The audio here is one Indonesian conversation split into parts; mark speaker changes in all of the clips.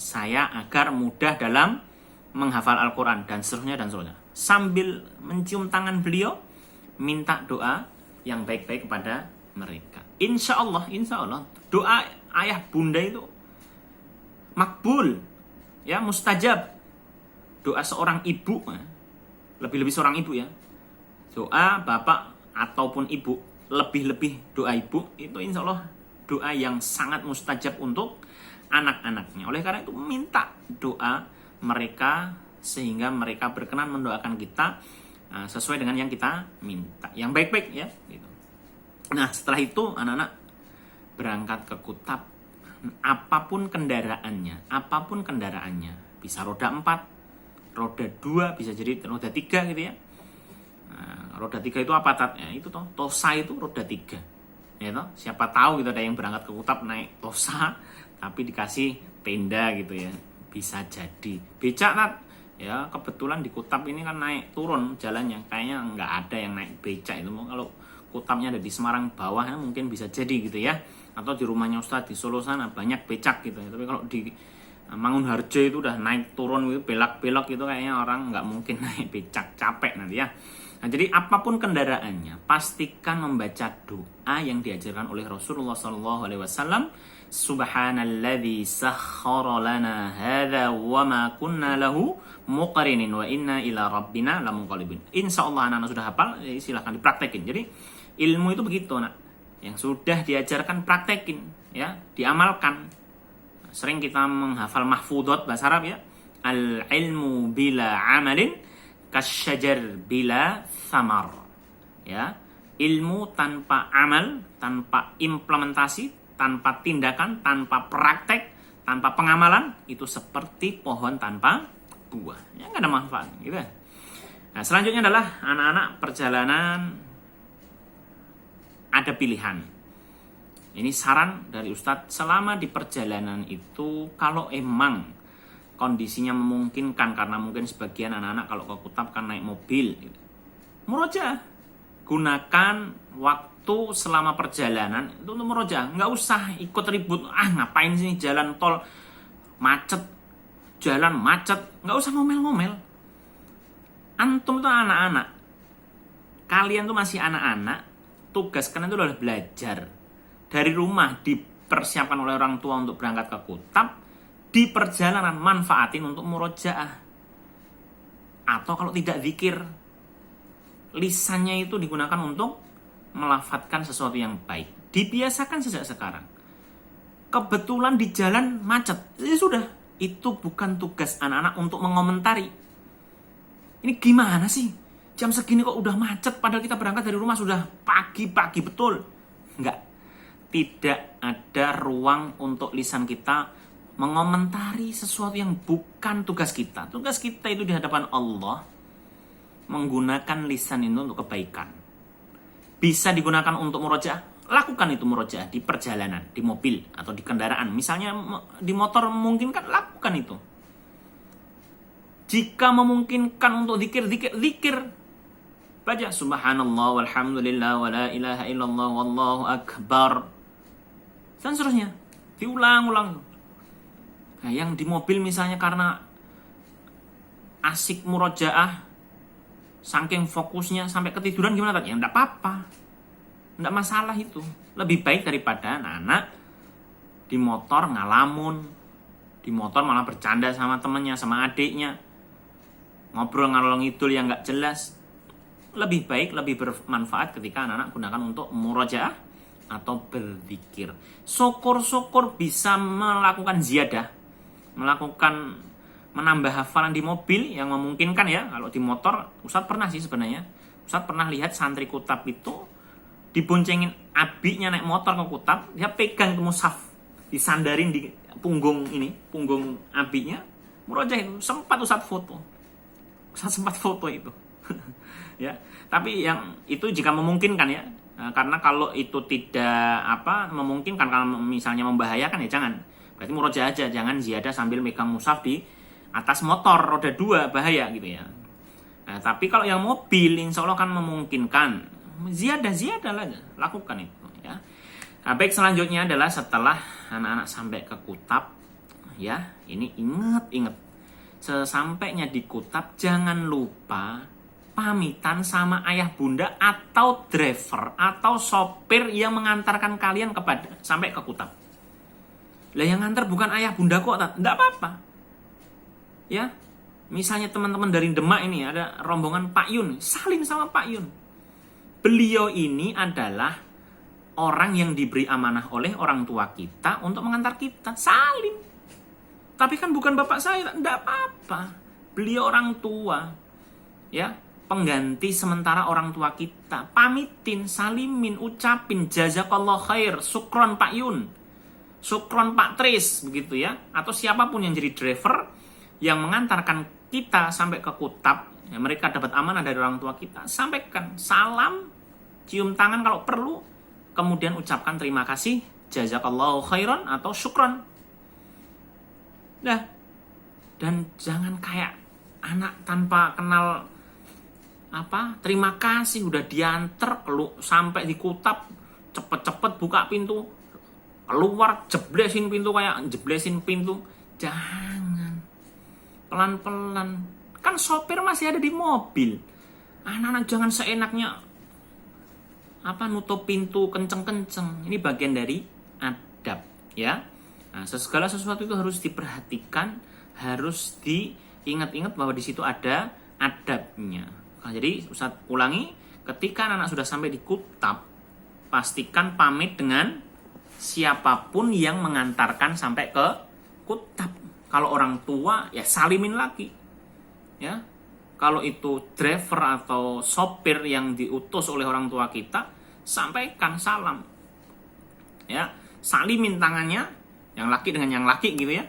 Speaker 1: saya agar mudah dalam menghafal Al-Quran dan seterusnya dan seterusnya. Sambil mencium tangan beliau, minta doa yang baik-baik kepada mereka. Insya Allah doa ayah bunda itu makbul, ya, mustajab. Doa seorang ibu, lebih-lebih seorang ibu ya. Doa bapak ataupun ibu, lebih-lebih doa ibu, itu insya Allah doa yang sangat mustajab untuk anak-anaknya. Oleh karena itu minta doa mereka sehingga mereka berkenan mendoakan kita sesuai dengan yang kita minta, yang baik-baik ya gitu. Nah, setelah itu anak-anak berangkat ke Kutab, apapun kendaraannya, bisa roda 4, roda 2, bisa jadi roda 3 gitu ya. Nah, roda 3 itu apa tatnya? Itu toh, Tosa itu roda 3. Ya toh, siapa tahu gitu ada yang berangkat ke Kutab naik Tosa tapi dikasih tenda gitu ya. Bisa jadi. Becak Nat, ya kebetulan di Kutab ini kan naik turun jalannya, kayaknya nggak ada yang naik becak itu. Kalau Kutabnya ada di Semarang bawah ya, mungkin bisa jadi gitu ya, atau di rumahnya Ustadz di Solo sana banyak becak gitu ya. Tapi kalau di Mangunharjo itu udah naik turun gitu, belak-belok gitu, kayaknya orang nggak mungkin naik becak, capek nanti ya. Nah, jadi apapun kendaraannya, pastikan membaca doa yang diajarkan oleh Rasulullah SAW. Subhanalladzi sakhkhara lana hadza wa ma kunna lahu muqrinin wa inna ila rabbina lamunqalibun. Insyaallah anak-anak sudah hafal, silahkan dipraktekin. Jadi ilmu itu begitu, Nak. Yang sudah diajarkan praktekin, ya, diamalkan. Sering kita menghafal mahfudot bahasa Arab ya. Al-ilmu bila amalin kasyajar bila thamar. Ya, ilmu tanpa amal, tanpa implementasi, tanpa tindakan, tanpa praktek, tanpa pengamalan, itu seperti pohon tanpa buah. Ya, nggak ada manfaat gitu. Nah, selanjutnya adalah anak-anak perjalanan ada pilihan. Ini saran dari Ustadz, selama di perjalanan itu kalau emang kondisinya memungkinkan, karena mungkin sebagian anak-anak kalau ke Kutab kan naik mobil gitu. Murojaah, gunakan waktu selama perjalanan itu untuk murojaah. Nggak usah ikut ribut, ngapain sih jalan tol macet, jalan macet, nggak usah ngomel-ngomel. Antum itu anak-anak, kalian tuh masih anak-anak, tugas kalian itu adalah belajar. Dari rumah dipersiapkan oleh orang tua untuk berangkat ke Kutab, di perjalanan manfaatin untuk murojaah. Atau kalau tidak zikir, lisannya itu digunakan untuk melafadzkan sesuatu yang baik. Dibiasakan sejak sekarang. Kebetulan di jalan macet, ya sudah, itu bukan tugas anak-anak untuk mengomentari. Ini gimana sih? Jam segini kok udah macet, padahal kita berangkat dari rumah sudah pagi-pagi betul. Enggak. Tidak ada ruang untuk lisan kita mengomentari sesuatu yang bukan tugas kita. Tugas kita itu di hadapan Allah menggunakan lisan itu untuk kebaikan. Bisa digunakan untuk murojaah, lakukan itu murojaah di perjalanan, di mobil atau di kendaraan. Misalnya di motor memungkinkan, lakukan itu. Jika memungkinkan untuk zikir. Baca subhanallah walhamdulillah wa la ilaha illallah wallahu akbar. Dan seterusnya. Diulang-ulang. Nah, yang di mobil misalnya karena asik murojaah, saking fokusnya sampai ketiduran gimana tadi? Ya enggak apa-apa. Enggak masalah itu. Lebih baik daripada anak-anak di motor ngalamun. Di motor malah bercanda sama temannya, sama adiknya. Ngobrol ngalor ngidul yang enggak jelas. Lebih baik, lebih bermanfaat ketika anak-anak gunakan untuk murojaah atau berzikir. Syukur-syukur bisa melakukan ziyadah, melakukan menambah hafalan di mobil yang memungkinkan ya. Kalau di motor, Ustadz pernah sih sebenarnya. Ustadz pernah lihat santri Kutab itu diboncengin abiknya naik motor ke Kutab, dia pegang ke mushaf, disandarin di punggung abiknya, murojaah itu. Sempat Ustadz foto. Ustadz sempat foto itu. Ya, tapi yang itu jika memungkinkan ya. Nah, karena kalau itu tidak memungkinkan, kalau misalnya membahayakan ya jangan. Berarti murojaah aja, jangan ziyadah sambil megang mushaf di atas motor roda 2, bahaya gitu ya. Nah, tapi kalau yang mobil insya Allah kan memungkinkan, ziyadah aja, lakukan itu ya. Nah, baik, selanjutnya adalah setelah anak-anak sampai ke Kutab ya, ini inget. Sesampainya di Kutab, jangan lupa pamitan sama ayah bunda atau driver atau sopir yang mengantarkan kalian sampai ke Kutab. Lah yang ngantar bukan ayah bunda kok, enggak apa-apa. Ya, misalnya teman-teman dari Demak ini ada rombongan Pak Yun, salim sama Pak Yun. Beliau ini adalah orang yang diberi amanah oleh orang tua kita untuk mengantar kita, salim. Tapi kan bukan bapak saya, enggak apa-apa. Beliau orang tua, ya, pengganti sementara orang tua kita. Pamitin, salimin, ucapin jazakallah khair, syukron Pak Yun, syukron Pak Tris, begitu ya. Atau siapapun yang jadi driver yang mengantarkan kita sampai ke Kutab, ya, mereka dapat amanah dari orang tua kita, sampaikan salam, cium tangan kalau perlu, kemudian ucapkan terima kasih, jazakallahu khairan atau syukron. Nah, dan jangan kayak anak tanpa kenal terima kasih, udah diantar sampai di Kutab, cepet-cepet buka pintu, keluar jeblesin pintu. Jangan, pelan-pelan, kan sopir masih ada di mobil. Anak-anak jangan seenaknya nutup pintu kenceng-kenceng. Ini bagian dari adab, ya. Nah, segala sesuatu itu harus diperhatikan, harus diingat-ingat bahwa di situ ada adabnya. Nah, jadi Ustaz ulangi, ketika anak sudah sampai di Kutab, pastikan pamit dengan siapapun yang mengantarkan sampai ke Kutab. Kalau orang tua, ya salimin lagi, ya. Kalau itu driver atau sopir yang diutus oleh orang tua kita, sampaikan salam, ya, salimin tangannya, yang laki dengan yang laki gitu ya.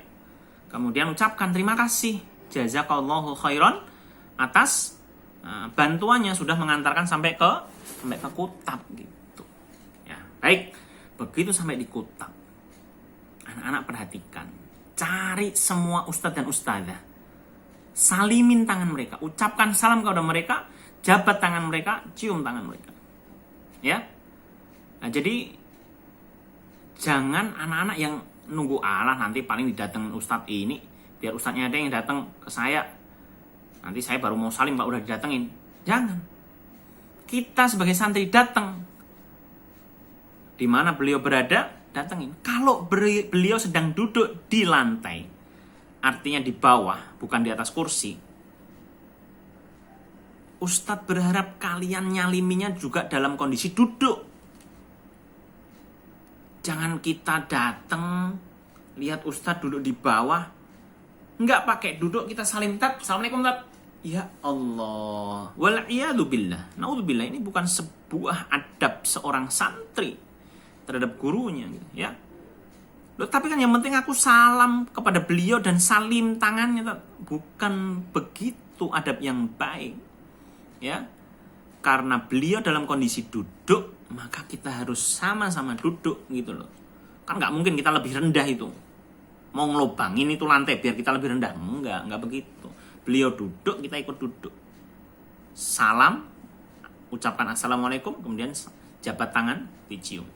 Speaker 1: Kemudian ucapkan terima kasih, jazakallahu khairan, atas bantuannya sudah mengantarkan sampai ke Kutab gitu. Ya, baik. Begitu sampai di Kutab, anak-anak perhatikan, cari semua ustadz dan ustadzah, salimin tangan mereka, ucapkan salam kepada mereka, jabat tangan mereka, cium tangan mereka. Ya. Nah, jadi jangan anak-anak yang nunggu nanti paling didatengin ustadz ini, biar ustadznya ada yang datang ke saya, nanti saya baru mau salim kalau udah didatengin. Jangan. Kita sebagai santri datang, di mana beliau berada, datengin. Kalau beliau sedang duduk di lantai, artinya di bawah, bukan di atas kursi, ustadz berharap kalian nyaliminya juga dalam kondisi duduk. Jangan kita datang, lihat ustadz duduk di bawah, nggak pakai duduk, kita salim, assalamualaikum tat. Ya Allah, wal'iyadzubillah, naudzubillah, ini bukan sebuah adab seorang santri terhadap gurunya, gitu, ya. Loh, tapi kan yang penting aku salam kepada beliau dan salim tangannya, tat. Bukan begitu adab yang baik, ya. Karena beliau dalam kondisi duduk, maka kita harus sama-sama duduk gitu loh. Kan nggak mungkin kita lebih rendah itu, mau ngelobangin itu lantai biar kita lebih rendah. Enggak begitu. Beliau duduk, kita ikut duduk. Salam, ucapkan assalamualaikum, kemudian jabat tangan, dicium.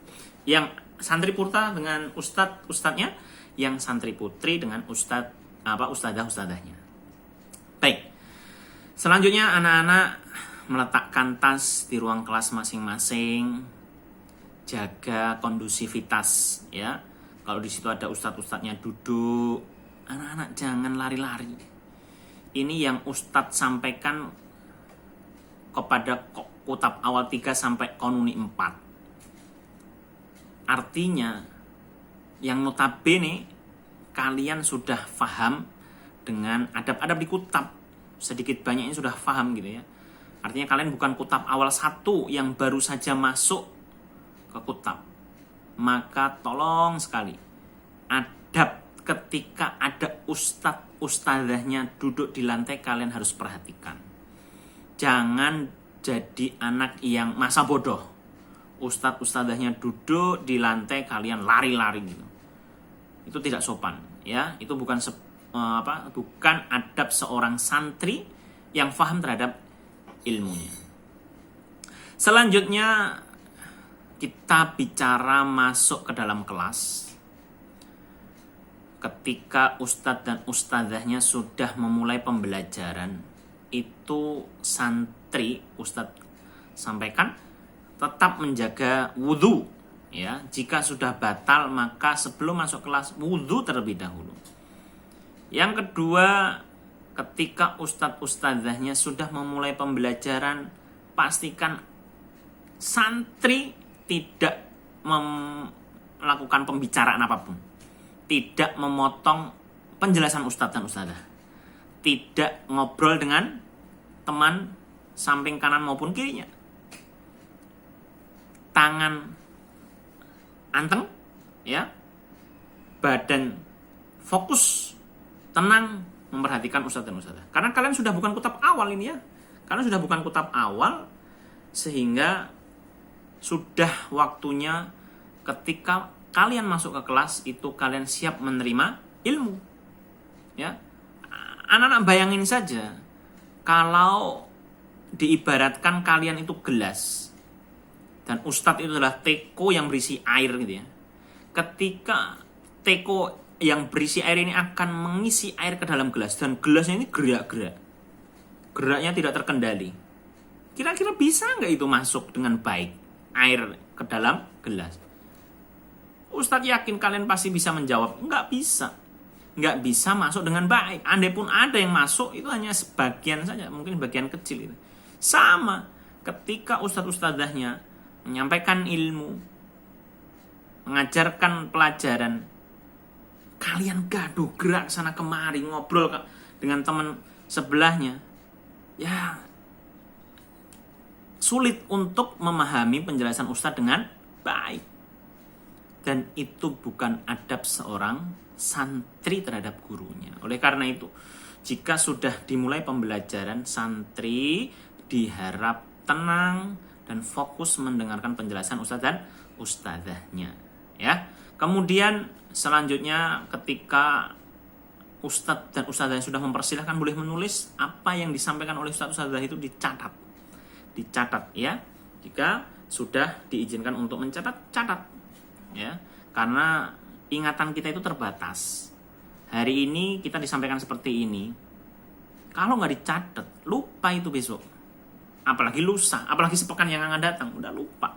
Speaker 1: Yang santri purta dengan ustadznya, yang santri putri dengan ustadzah-ustadzahnya. Baik. Selanjutnya anak-anak meletakkan tas di ruang kelas masing-masing, jaga kondusivitas, ya. Kalau di situ ada ustadz-ustadznya duduk, anak-anak jangan lari-lari. Ini yang ustadz sampaikan kepada Kutab awal 3 sampai Konuni 4. Artinya, yang notabene kalian sudah paham dengan adab-adab di Kutab, sedikit banyaknya sudah paham gitu ya. Artinya kalian bukan Kutab awal 1 yang baru saja masuk ke Kutab. Maka tolong sekali, adab ketika ada ustadzahnya duduk di lantai kalian harus perhatikan. Jangan jadi anak yang masa bodoh. Ustadzahnya duduk di lantai kalian lari-lari gitu. Itu tidak sopan, ya. Itu bukan bukan adab seorang santri yang paham terhadap ilmunya. Selanjutnya kita bicara masuk ke dalam kelas. ketika ustadz dan ustadzahnya sudah memulai pembelajaran, itu santri, ustadz sampaikan, tetap menjaga wudhu. Ya, jika sudah batal maka sebelum masuk kelas wudhu terlebih dahulu. Yang kedua, ketika ustadz ustadzahnya sudah memulai pembelajaran, pastikan santri tidak melakukan pembicaraan apapun, tidak memotong penjelasan ustadz dan ustadzah, tidak ngobrol dengan teman samping kanan maupun kirinya, tangan anteng, ya, badan fokus, tenang, memperhatikan ustadz dan ustadzah. Karena kalian sudah bukan kutab awal ini ya, karena sudah bukan kutab awal, sehingga sudah waktunya ketika kalian masuk ke kelas itu kalian siap menerima ilmu. Ya, anak-anak bayangin saja kalau diibaratkan kalian itu gelas dan ustadz itu adalah teko yang berisi air gitu ya. Ketika teko yang berisi air ini akan mengisi air ke dalam gelas dan gelasnya ini gerak-gerak, geraknya tidak terkendali, kira-kira bisa nggak itu masuk dengan baik air ke dalam gelas? Ustadz yakin kalian pasti bisa menjawab, nggak bisa. Nggak bisa masuk dengan baik. Andai pun ada yang masuk, itu hanya sebagian saja, mungkin bagian kecil itu. Sama ketika ustadz-ustadzahnya menyampaikan ilmu, mengajarkan pelajaran, kalian gaduh gerak sana kemari, ngobrol dengan teman sebelahnya, ya sulit untuk memahami penjelasan ustadz dengan baik. Dan itu bukan adab seorang santri terhadap gurunya. Oleh karena itu, jika sudah dimulai pembelajaran, santri diharap tenang dan fokus mendengarkan penjelasan ustadz dan ustadzahnya. Ya. Kemudian selanjutnya ketika ustadz dan ustadzah sudah mempersilahkan boleh menulis, apa yang disampaikan oleh ustadz ustadzah itu dicatat. Dicatat ya. Jika sudah diizinkan untuk mencatat, catat. Ya, karena ingatan kita itu terbatas. Hari ini kita disampaikan seperti ini, kalau nggak dicatat, lupa itu besok. Apalagi lusa, apalagi sepekan yang akan datang, udah lupa.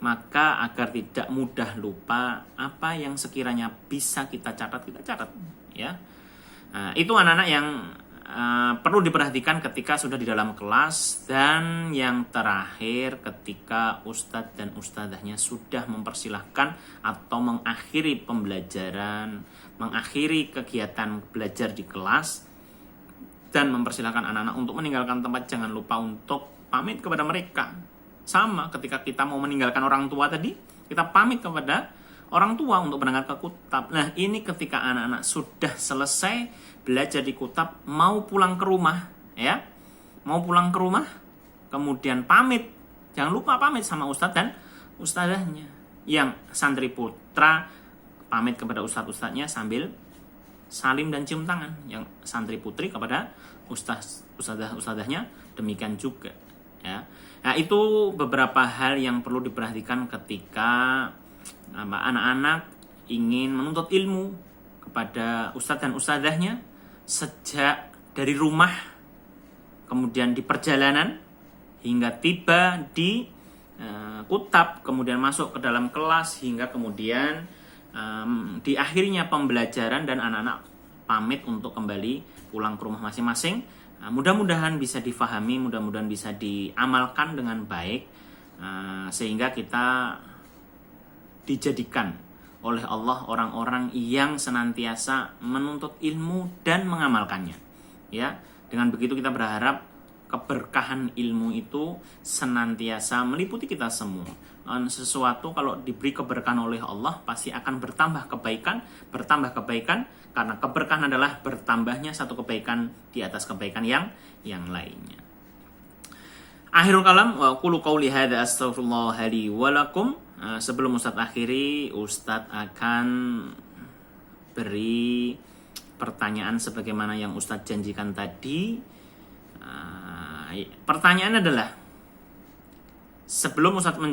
Speaker 1: Maka agar tidak mudah lupa, apa yang sekiranya bisa kita catat, kita catat. Ya, nah, itu anak-anak yang perlu diperhatikan ketika sudah di dalam kelas. Dan yang terakhir, ketika ustadz dan ustadzahnya sudah mempersilahkan atau mengakhiri pembelajaran, mengakhiri kegiatan belajar di kelas, dan mempersilahkan anak-anak untuk meninggalkan tempat, jangan lupa untuk pamit kepada mereka. Sama ketika kita mau meninggalkan orang tua tadi, kita pamit kepada orang tua untuk berangkat ke kutab. Nah, ini ketika anak-anak sudah selesai belajar di kutab, mau pulang ke rumah, ya, mau pulang ke rumah, kemudian pamit. Jangan lupa pamit sama ustadz dan ustadzahnya. Yang santri putra pamit kepada ustadz-ustadznya sambil salim dan cium tangan. Yang santri putri kepada ustadzah-ustadzahnya demikian juga. Ya. Nah, itu beberapa hal yang perlu diperhatikan ketika anak-anak ingin menuntut ilmu kepada ustadz dan ustadzahnya, sejak dari rumah, kemudian di perjalanan, hingga tiba di kutab, kemudian masuk ke dalam kelas, hingga kemudian di akhirnya pembelajaran dan anak-anak pamit untuk kembali pulang ke rumah masing-masing. Mudah-mudahan bisa difahami, mudah-mudahan bisa diamalkan dengan baik, sehingga kita dijadikan oleh Allah orang-orang yang senantiasa menuntut ilmu dan mengamalkannya. Ya, dengan begitu kita berharap keberkahan ilmu itu senantiasa meliputi kita semua. Sesuatu kalau diberi keberkahan oleh Allah pasti akan bertambah kebaikan, karena keberkahan adalah bertambahnya satu kebaikan di atas kebaikan yang lainnya. Akhirul kalam, wa qulu qouli hadza astaghfirullah li wa lakum. Sebelum Ustadz akhiri, Ustadz akan beri pertanyaan sebagaimana yang Ustadz janjikan tadi. Pertanyaan adalah, sebelum Ustadz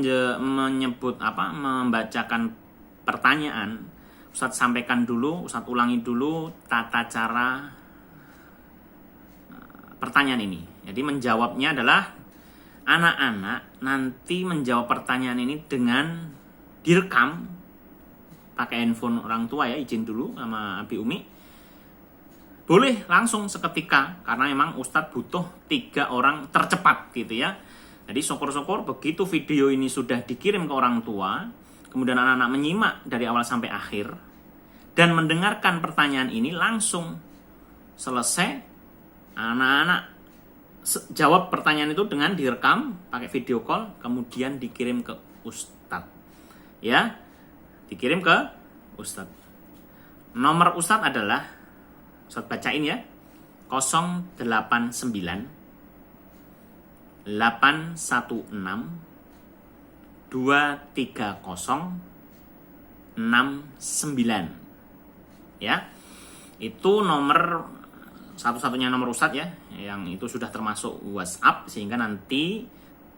Speaker 1: membacakan pertanyaan, Ustadz sampaikan dulu, Ustadz ulangi dulu tata cara pertanyaan ini. Jadi menjawabnya adalah anak-anak nanti menjawab pertanyaan ini dengan direkam pakai handphone orang tua ya, izin dulu sama Abi Umi. Boleh langsung seketika karena memang Ustadz butuh 3 orang tercepat gitu ya. Jadi syukur-syukur begitu video ini sudah dikirim ke orang tua, kemudian anak-anak menyimak dari awal sampai akhir dan mendengarkan pertanyaan ini langsung selesai. Anak-anak jawab pertanyaan itu dengan direkam pakai video call, kemudian dikirim ke Ustadz. Ya, dikirim ke Ustadz. Nomor Ustadz adalah, Ustadz bacain ya, 089 816 230 69. Ya, itu nomor satu-satunya nomor Ustadz ya, yang itu sudah termasuk WhatsApp, sehingga nanti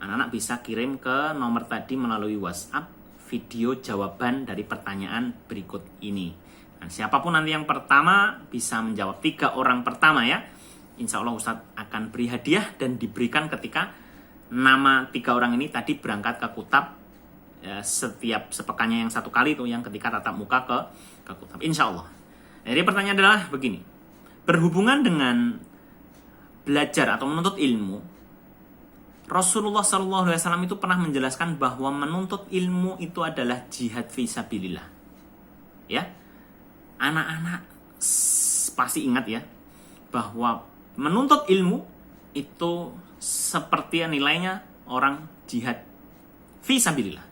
Speaker 1: anak-anak bisa kirim ke nomor tadi melalui WhatsApp video jawaban dari pertanyaan berikut ini. Nah, siapapun nanti yang pertama bisa menjawab 3 orang pertama ya, insya Allah Ustadz akan beri hadiah dan diberikan ketika nama 3 orang ini tadi berangkat ke Kutab ya, setiap sepekannya yang 1 kali itu, yang ketika tatap muka ke Kutab, insya Allah. Jadi pertanyaan adalah begini. Berhubungan dengan belajar atau menuntut ilmu, Rasulullah SAW itu pernah menjelaskan bahwa menuntut ilmu itu adalah jihad fisabilillah. Ya, anak-anak pasti ingat ya bahwa menuntut ilmu itu seperti nilainya orang jihad fisabilillah.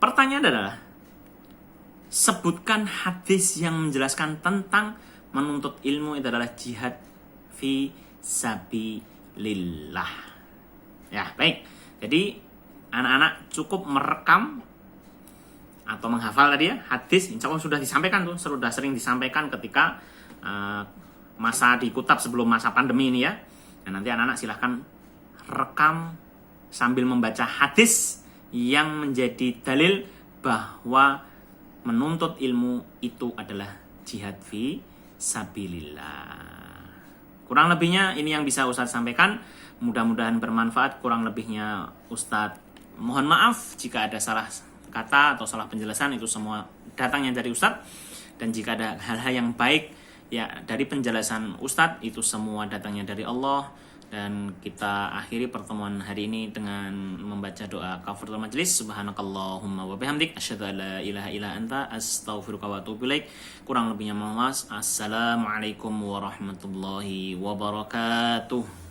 Speaker 1: Pertanyaan adalah, sebutkan hadis yang menjelaskan tentang menuntut ilmu itu adalah jihad fi sabilillah. Ya, baik. Jadi anak-anak cukup merekam atau menghafal tadi ya hadis, insya Allah sudah disampaikan tuh, sudah sering disampaikan ketika masa di Kutab sebelum masa pandemi ini ya. Nah, nanti anak-anak silahkan rekam sambil membaca hadis yang menjadi dalil bahwa menuntut ilmu itu adalah jihad fi sabilillah. Kurang lebihnya ini yang bisa Ustadz sampaikan. Mudah-mudahan bermanfaat. Kurang lebihnya Ustadz mohon maaf jika ada salah kata atau salah penjelasan, itu semua datangnya dari Ustadz. Dan jika ada hal-hal yang baik ya dari penjelasan Ustadz, itu semua datangnya dari Allah. Dan kita akhiri pertemuan hari ini dengan membaca doa kafaratul majlis. Subhanakallahumma wa bihamdik asyhadu an la ilaha illa anta astaghfiruka wa atubu ilaik. Kurang lebihnya mohon maaf. Assalamualaikum warahmatullahi wabarakatuh.